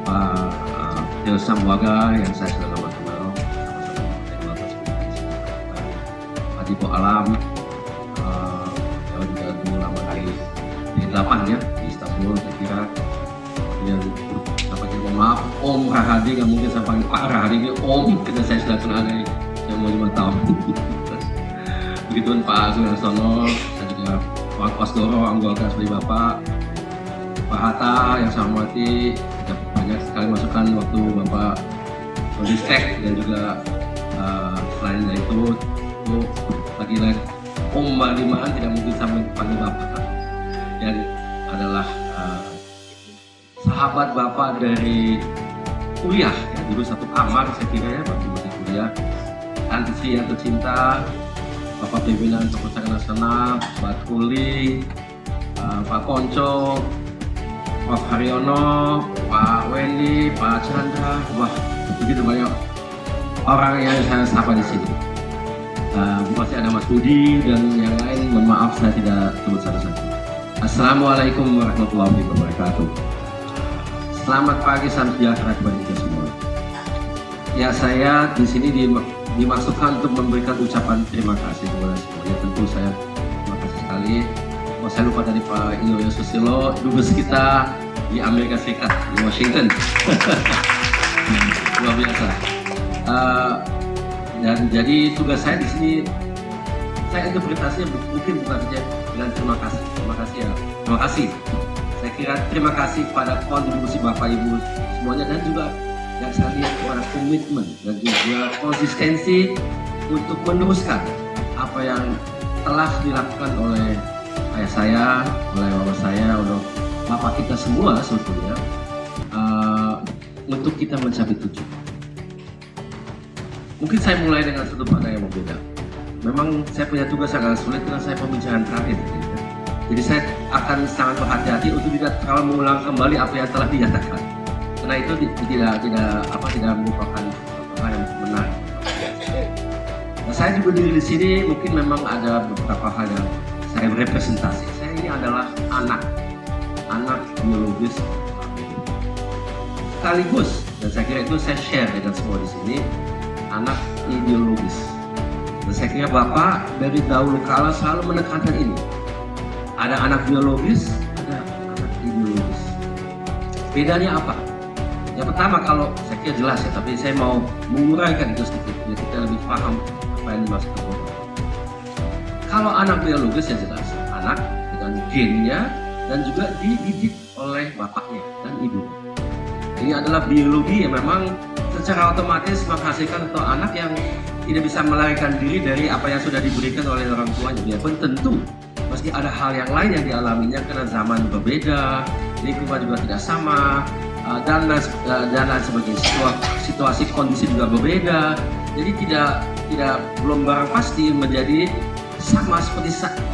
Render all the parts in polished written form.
Pak Tio Sambuaga yang saya sudah lama kenal, sama-sama Pak Dipo Alam, yang juga dulu lama di 8 ya di Istanbul saya kira. Yang mohon maaf Om Rahadi, nggak mungkin saya panggil Pak Rahadi, ini Om, karena saya sudah kenal dari yang mau 5 tahun. Begitupun Pak Sunarsono, saya juga Pak Kosdoro, anggota seperti Bapak, Pak Hatta yang saya hormati, banyak sekali masukan waktu Bapak Mendistek, dan juga selain dari itu lagi-lagi Om Malimaan tidak mungkin sampai panggil Bapak, yang adalah sahabat Bapak dari kuliah ya, dulu satu kamar saya kira ya waktu masih kuliah. Antisi yang tercinta, Bapak pimpinan Perpustakaan Nasional, Pak Kuli, Pak Konco, Pak Haryono, Pak Wendy, Pak Chandra, wah begitu banyak orang yang saya sapa di sini. Masih ada Mas Budi dan yang lain, mohon maaf saya tidak sebut satu-satu. Assalamualaikum warahmatullahi wabarakatuh. Selamat pagi, salam sejahtera kepada kita semua. Ya, saya di sini dimaksudkan untuk memberikan ucapan terima kasih kepada semuanya. Tentu saya terima kasih sekali. Oh, saya lupa tadi Pak Inyoyo Susilo, dubes kita di Amerika Serikat, di Washington. Luar biasa. Dan jadi tugas saya di sini, saya interpretasinya mungkin bukan saja dengan terima kasih ya, terima kasih. Saya kira terima kasih pada kontribusi Bapak Ibu semuanya, dan juga yang saya lihat kepada komitmen dan juga konsistensi untuk meneruskan apa yang telah dilakukan oleh ayah saya, oleh bapak saya, oleh bapak kita semua sebetulnya, untuk kita mencapai tujuan. Mungkin saya mulai dengan satu pada yang berbeda. Memang saya punya tugas sangat sulit karena saya pembicaraan terakhir. Jadi saya akan sangat berhati-hati untuk tidak terlalu mengulang kembali apa yang telah dinyatakan. Karena itu tidak merupakan hal yang benar. Nah, saya juga diri di sini mungkin memang ada beberapa hal yang saya representasi. Saya ini adalah anak biologis sekaligus, dan saya kira itu saya share dengan semua di sini, anak ideologis. Dan saya kira Bapak dari dahulu kala selalu menekankan ini. Ada anak biologis, ada anak ideologis. Bedanya apa? Yang pertama, kalau saya kira jelas ya, tapi saya mau menguraikan itu sedikit biar kita lebih paham apa yang dimaksud. Kalau anak biologis ya jelas, anak dengan gennya dan juga dididik oleh bapaknya dan ibu. Ini adalah biologi yang memang secara otomatis menghasilkan atau anak yang tidak bisa melarikan diri dari apa yang sudah diberikan oleh orang tuanya. Biarpun tentu meski ada hal yang lain yang dialaminya karena zaman berbeda, lingkungan juga tidak sama, dan lain sebagainya, situasi kondisi juga berbeda. Jadi tidak belum barang pasti menjadi sama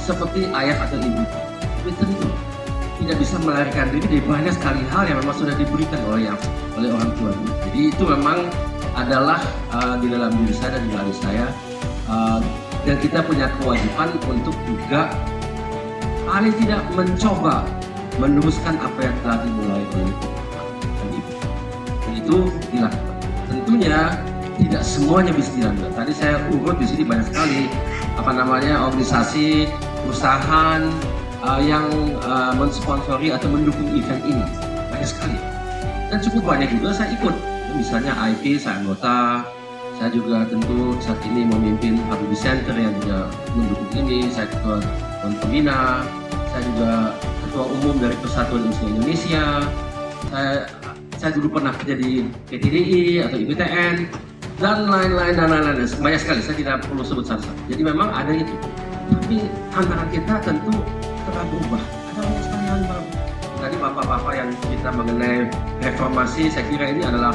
seperti ayah atau ibu. Tapi tentu tidak bisa melarikan diri dari banyak sekali hal yang memang sudah diberikan oleh orang tua. Jadi itu memang adalah di dalam diri saya dan di dalam saya, dan kita punya kewajiban untuk juga paling tidak mencoba meneruskan apa yang telah dimulai oleh dan ibu. Dan itu dilakukan. Tentunya tidak semuanya bisa dilakukan. Tadi saya urut di sini banyak sekali organisasi, perusahaan yang mensponsori atau mendukung event ini, banyak sekali. Dan cukup banyak juga saya ikut. Misalnya IP saya anggota. Saya juga tentu saat ini memimpin Habibie Center yang juga mendukung ini. Saya ketua pembina, saya juga ketua umum dari Persatuan Muslim Indonesia. Saya dulu pernah kerja di PTDI atau IPTN dan lain-lain. Banyak sekali, saya tidak perlu sebut satu-satu. Jadi memang ada itu. Tapi antara kita tentu telah berubah. Ada banyak sekali yang baru. Tadi bapak-bapak yang cerita mengenai reformasi, saya kira ini adalah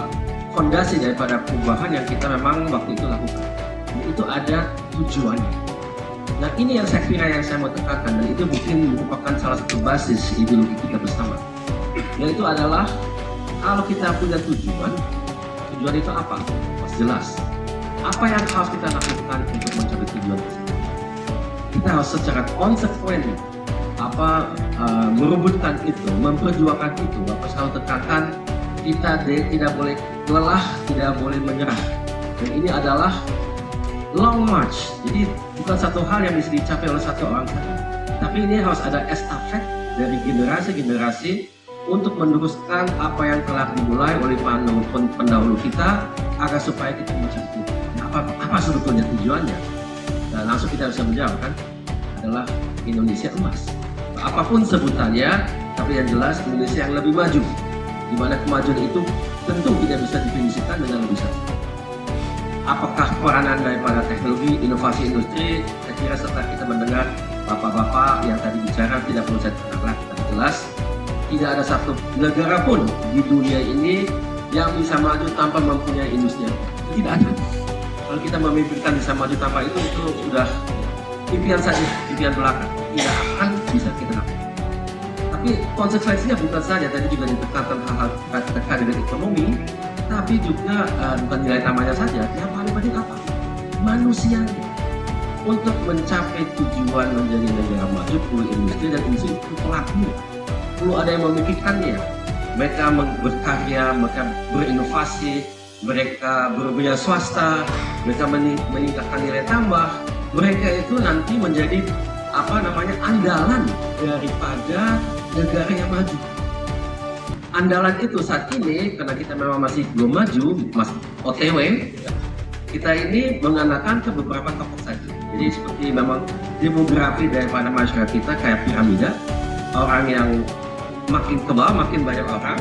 fondasi daripada perubahan yang kita memang waktu itu lakukan. Dan itu ada tujuannya. Nah, ini yang saya kira yang saya mau tekankan, dan itu mungkin merupakan salah satu basis ideologi kita bersama. Yaitu adalah kalau kita punya tujuan itu apa? Mas jelas. Apa yang harus kita lakukan untuk mencapai tujuan tersebut? Kita harus secara konsekuen merebutkan itu, memperjuangkan itu. Bapak selalu tekankan kita tidak boleh lelah, tidak boleh menyerah. Dan ini adalah long march. Jadi bukan satu hal yang bisa dicapai oleh satu orang saja. Tapi ini harus ada estafet dari generasi-generasi untuk meneruskan apa yang telah dimulai oleh pendahulu kita agar supaya kita mencapai apa sebetulnya tujuannya. Dan langsung kita bisa menjawab kan, adalah Indonesia emas. Apapun sebutannya, tapi yang jelas Indonesia yang lebih maju. Di mana kemajuan itu tentu tidak bisa didefinisikan dengan lebih satu. Apakah peranan daripada teknologi, inovasi industri? Saya kira setelah kita mendengar bapak-bapak yang tadi bicara, tidak perlu saya terangkan, tapi jelas tidak ada satu negara pun di dunia ini yang bisa maju tanpa mempunyai industri. Tidak ada. Kalau kita memimpikan bisa maju tanpa itu sudah impian saja, impian belaka. Tidak akan bisa kita lakukan. Tapi konsekuensinya bukan saja tadi juga ditekankan hal-hal terkait dengan ekonomi, tapi juga bukan nilai tambahnya saja. Yang paling penting apa? Manusianya. Untuk mencapai tujuan menjadi negara maju perlu industri, dan industri itu pelaku. Perlu ada yang memikirkannya. Mereka berkarya, mereka berinovasi, mereka berbeda swasta, mereka meningkatkan nilai tambah. Mereka itu nanti menjadi andalan daripada negara yang maju. Andalan itu saat ini, karena kita memang masih belum maju, masih OTW, kita ini mengandalkan ke beberapa tokoh saja. Jadi seperti memang demografi daripada masyarakat kita kayak piramida, orang yang makin ke bawah makin banyak orang,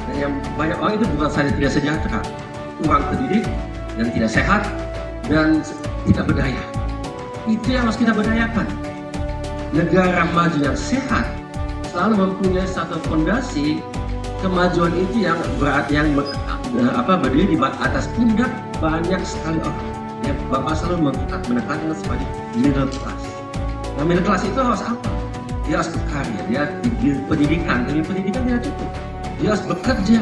dan yang banyak orang itu bukan saja tidak sejahtera, kurang terdidik dan tidak sehat dan tidak berdaya. Itu yang harus kita berdayakan. Negara maju yang sehat selalu mempunyai satu fondasi kemajuan itu yang berdiri di atas pundak banyak sekali orang. Ya, Bapak selalu menekankan sebagai middle class. Nah, middle class itu harus apa? Dia harus berkarya, dia pendidikan, tapi pendidikan tidak cukup. Dia harus bekerja.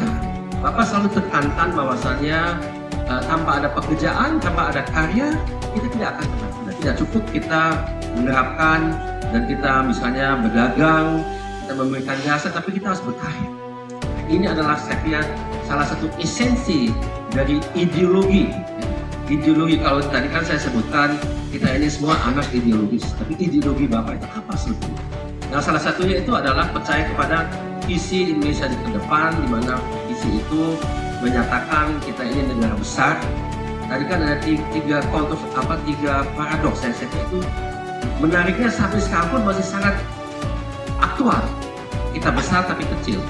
Bapak selalu tekankan bahwasannya tanpa ada pekerjaan, tanpa ada karya, kita tidak akan pernah. Tidak cukup kita menerapkan dan kita misalnya berdagang, kita memberikan jasa, tapi kita harus berkarya. Ini adalah saya kira salah satu esensi dari ideologi. Ideologi, kalau tadi kan saya sebutkan kita ini semua anak ideologis, tapi ideologi Bapak itu apa sebetulnya? Nah, salah satunya itu adalah percaya kepada visi Indonesia di depan, di mana visi itu menyatakan kita ini negara besar. Tadi kan ada tiga paradoks yang saya kira itu menariknya sampai sekarang pun masih sangat aktual. Kita besar tapi kecil.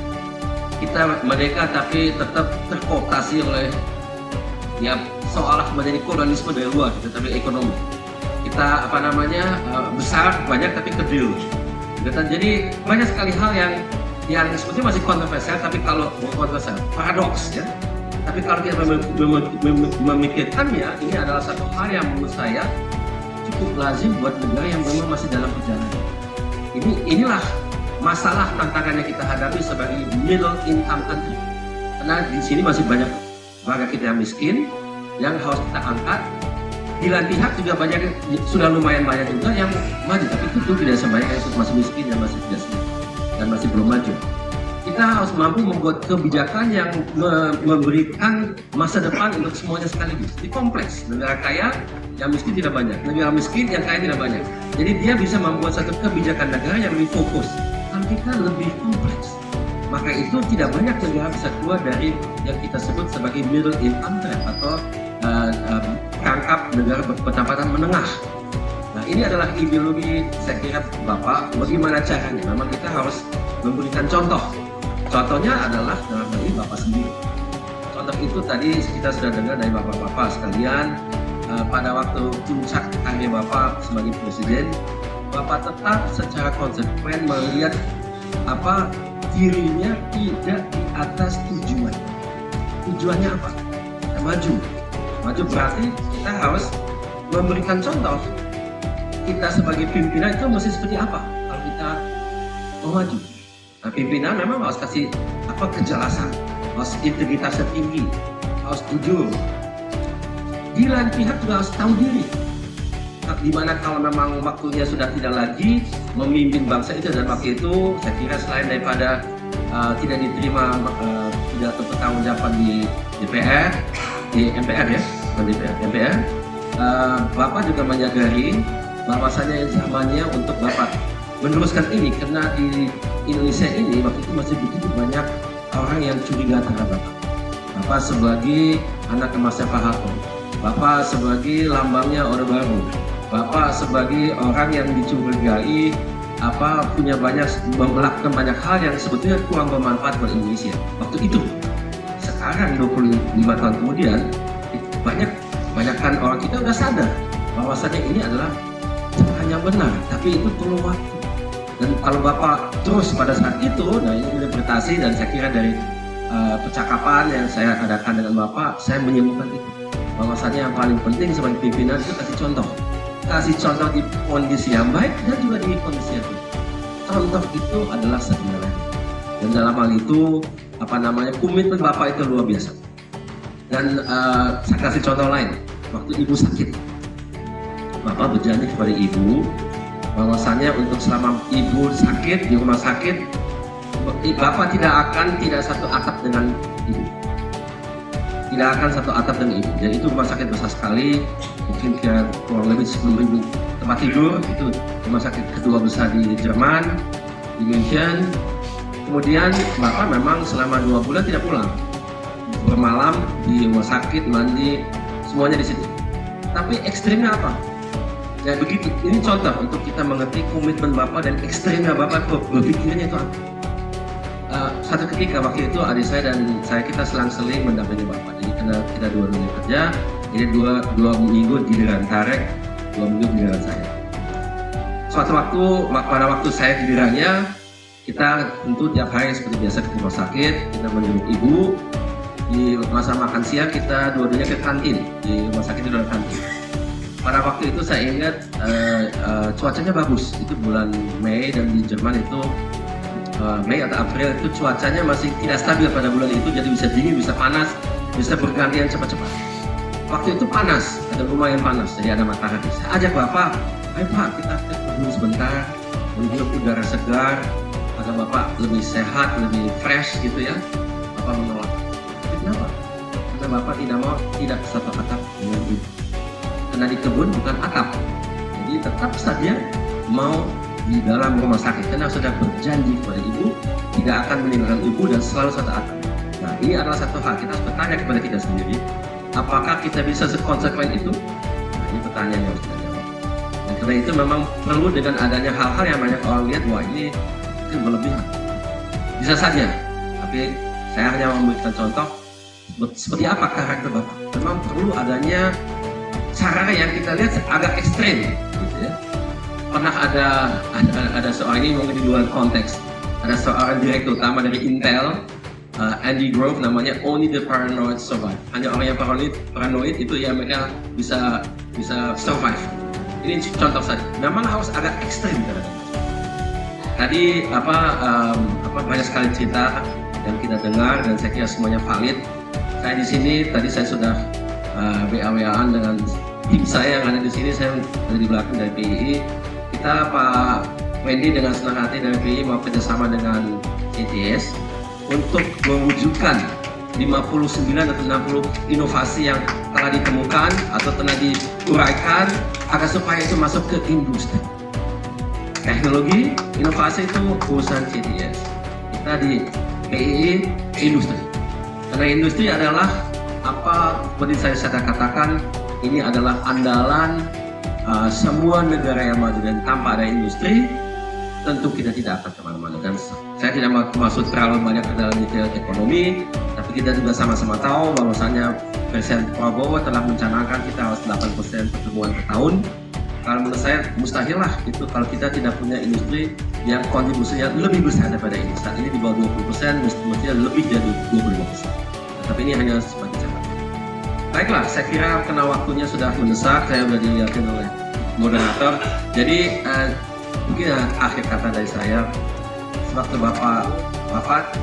Kita merdeka tapi tetap terkooptasi oleh seolah menjadi kolonialisme dari luar, tetapi ekonomi. Kita besar banyak tapi kecil. Jadi banyak sekali hal yang sebetulnya masih kontroversial, tapi kalau kontroversial paradoks ya. Tapi kalau kita memikirkannya, ini adalah satu hal yang menurut saya cukup lazim buat negara yang memang masih dalam perjalanan. Inilah masalah tantangan yang kita hadapi sebagai middle income country. Karena di sini masih banyak warga kita yang miskin, yang harus kita angkat. Di lain pihak juga banyak, sudah lumayan banyak juga yang maju, tapi itu tidak sebanyak yang masih miskin dan masih tidak sedikit dan masih belum maju. Kita harus mampu membuat kebijakan yang memberikan masa depan untuk semuanya sekaligus. Di kompleks, negara kaya yang miskin tidak banyak, negara miskin yang kaya tidak banyak. Jadi dia bisa membuat satu kebijakan negara yang lebih fokus. Kalau kita lebih kompleks, maka itu tidak banyak negara bisa keluar dari yang kita sebut sebagai middle income trap atau perangkap negara berpendapatan menengah. Nah, ini adalah ideologi saya kira Bapak. Bagaimana caranya? Memang kita harus memberikan contoh. Contohnya adalah dalam hal ini Bapak sendiri. Contoh itu tadi kita sudah dengar dari Bapak-Bapak sekalian. Pada waktu puncak karya Bapak sebagai presiden, Bapak tetap secara konsekuen melihat dirinya tidak di atas tujuan. Tujuannya apa? Kita maju. Maju berarti kita harus memberikan contoh. Kita sebagai pimpinan itu mesti seperti apa kalau kita mau maju? Nah, pimpinan memang harus kasih kejelasan, harus integritas tinggi, harus jujur. Di lain pihak juga harus tahu diri. Dimana kalau memang waktunya sudah tidak lagi memimpin bangsa itu, dan waktu itu saya kira selain daripada tidak diterima, tidak pertanggungjawaban di DPR, di MPR ya, bukan DPR, MPR. Bapak juga menyadari bahwasanya zamannya untuk Bapak meneruskan ini, karena di Indonesia ini waktu itu masih begitu banyak orang yang curiga terhadap Bapak. Bapak sebagai anak emasnya Pak Harto, Bapak sebagai lambangnya Orde Baru, Bapak sebagai orang yang dicurigai punya melakukan banyak hal yang sebetulnya kurang bermanfaat buat Indonesia waktu itu. Sekarang 25 tahun kemudian banyakkan orang kita udah sadar bahwasanya ini adalah cara yang benar, tapi itu perlu waktu. Dan kalau Bapak terus pada saat itu, nah ini interpretasi dan saya kira dari percakapan yang saya adakan dengan Bapak, saya menyimpulkan itu bahwasanya yang paling penting sebagai pimpinan itu kasih contoh di kondisi yang baik dan juga di kondisi yang buruk. Contoh itu adalah sebenarnya, dan dalam hal itu komitmen Bapak itu luar biasa. Dan saya kasih contoh lain, waktu Ibu sakit, Bapak berjanji kepada Ibu bahwasanya untuk selama Ibu sakit di rumah sakit, Bapak tidak satu atap dengan Ibu. Tidak akan satu atap dengan Ibu. Jadi itu rumah sakit besar sekali, mungkin kurang lebih 10.000 tempat tidur. Itu rumah sakit kedua besar di Jerman, di München. Kemudian Bapak memang selama 2 bulan tidak pulang, bermalam di rumah sakit, mandi, semuanya di situ. Tapi ekstrimnya apa? Ya begitu. Ini contoh untuk kita mengerti komitmen Bapak dan ekstrimnya Bapak berpikirnya itu apa. Satu ketika waktu itu adik saya dan kita selang-seling mendampingi Bapak. Jadi kita dua-duanya kerja, jadi dua minggu giliran Tarek, 2 minggu giliran saya. Suatu pada waktu saya gilirannya, kita tentu tiap hari seperti biasa ke rumah sakit, kita menjenguk Ibu. Di masa makan siang kita dua-duanya ke kantin, di rumah sakit itu ada kantin. Pada waktu itu saya ingat cuacanya bagus, itu bulan Mei, dan di Jerman itu Mei atau April itu cuacanya masih tidak stabil pada bulan itu, jadi bisa dingin, bisa panas, bisa bergantian cepat-cepat. Waktu itu panas, ada lumayan panas, jadi ada matahari. Saya ajak Bapak, ayo Pak, kita dulu sebentar, menghirup udara segar, agar Bapak lebih sehat, lebih fresh gitu ya. Bapak menolak. Tapi kenapa? Karena Bapak tidak satu atap dengan Ibu. Karena di kebun bukan atap, jadi tetap saja mau di dalam rumah sakit, karena sudah berjanji kepada Ibu tidak akan meninggalkan Ibu dan selalu satu atap. Nah, ini adalah satu hal kita harus bertanya kepada kita sendiri, apakah kita bisa sekonsekuen itu? Nah, ini pertanyaan yang harus kita jawab. Dan karena itu memang perlu dengan adanya hal-hal yang banyak orang lihat, wah ini mungkin berlebihan. Bisa saja, tapi saya hanya memberikan contoh seperti apa karakter Bapak. Memang perlu adanya cara yang kita lihat agak ekstrem, gitu ya. Pernah ada seorang, ini mungkin di luar konteks, ada seorang direktur utama dari Intel, Andy Grove namanya, only the paranoid survive. Hanya orang yang paranoid itu yang mereka bisa survive. Ini contoh saja. Memang harus agak ekstrem kadang-kadang. Tadi banyak sekali cerita yang kita dengar dan saya kira semuanya valid. Saya di sini tadi saya sudah WA-WA-an dengan tim saya yang ada di sini. Saya ada di belakang dari PII. Kita Pak Wendy dengan senang hati dari PII mau kerjasama dengan CTS untuk mewujudkan 59 atau 60 inovasi yang telah ditemukan atau telah diuraikan agar supaya itu masuk ke industri. Teknologi, inovasi itu urusan CTS. Kita di PII industri. Karena industri adalah seperti saya katakan, ini adalah andalan semua negara yang maju, dan tanpa ada industri tentu kita tidak akan kemana-mana. Dan saya tidak masuk terlalu banyak ke dalam detail ekonomi, tapi kita juga sama-sama tahu bahwasanya Presiden Prabowo telah mencanangkan kita harus 8% pertumbuhan per tahun. Kalau menurut saya mustahil lah itu kalau kita tidak punya industri yang kontribusinya lebih besar daripada ini. Saat ini di bawah 20%, mestinya lebih dari 25%. Tapi ini hanya sebagai catatan. Baiklah, saya kira karena waktunya sudah mendesak, saya sudah dilihatin oleh moderator. Jadi mungkin akhir kata dari saya, sewaktu Bapak wafat,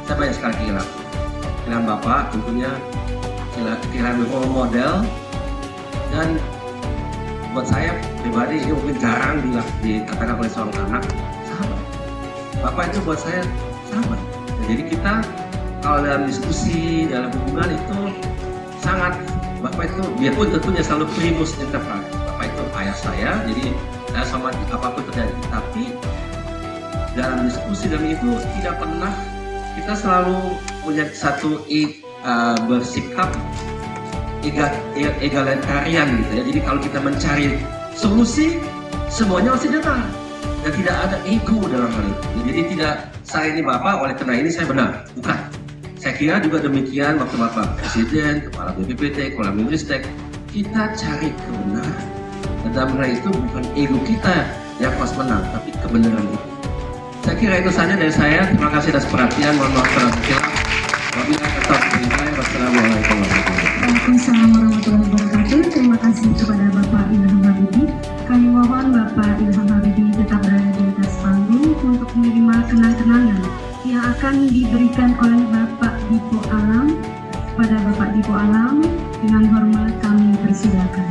saya banyak sekali kehilangan Bapak, tentunya kehilangan role model, dan buat saya pribadi ini mungkin jarang dikatakan oleh seorang anak, sahabat. Bapak itu buat saya sahabat. Jadi kita kalau dalam diskusi, dalam hubungan itu sangat, Bapak itu biarpun tentunya selalu primus inter pares. Bapak itu ayah saya, jadi saya sama apapun terjadi. Tapi dalam diskusi dan itu tidak pernah, kita selalu punya satu bersikap egalitarian gitu ya. Jadi kalau kita mencari solusi, semuanya harus dengar dan tidak ada ego dalam hal itu. Jadi tidak saya ini Bapak, oleh karena ini saya benar, bukan. Saya kira juga demikian waktu Bapak Presiden, Kepala BPPT, Kepala Menristek, kita cari kebenaran. Dan dalam hal itu bukan ego kita yang pas menang, tapi kebenaran itu. Saya kira itu saja dari saya. Terima kasih atas perhatian. Mohon maaf kalau kurang. Wabillahi taufiq. Wassalamualaikum warahmatullahi wabarakatuh. Waalaikumsalam warahmatullahi wabarakatuh. Terima kasih kepada Bapak Ilham Habibie. Kami mohon Bapak Ilham Habibie tetap berada di atas panggung untuk menerima kenang-kenangan yang akan diberikan oleh Bapak Dipo Alam. Pada Bapak Dipo Alam, dengan hormat kami persilakan.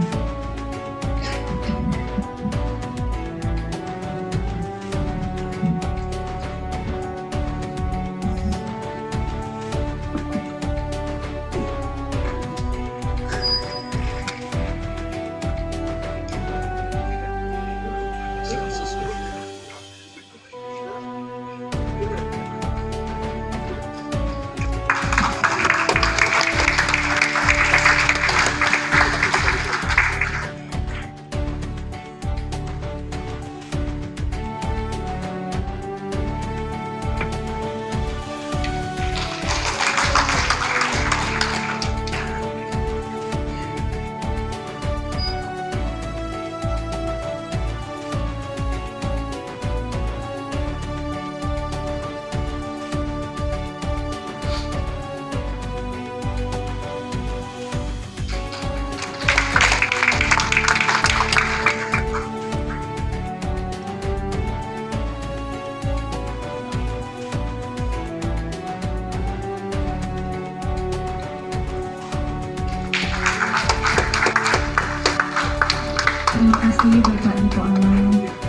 Terima kasih Bapak Dipo Alam.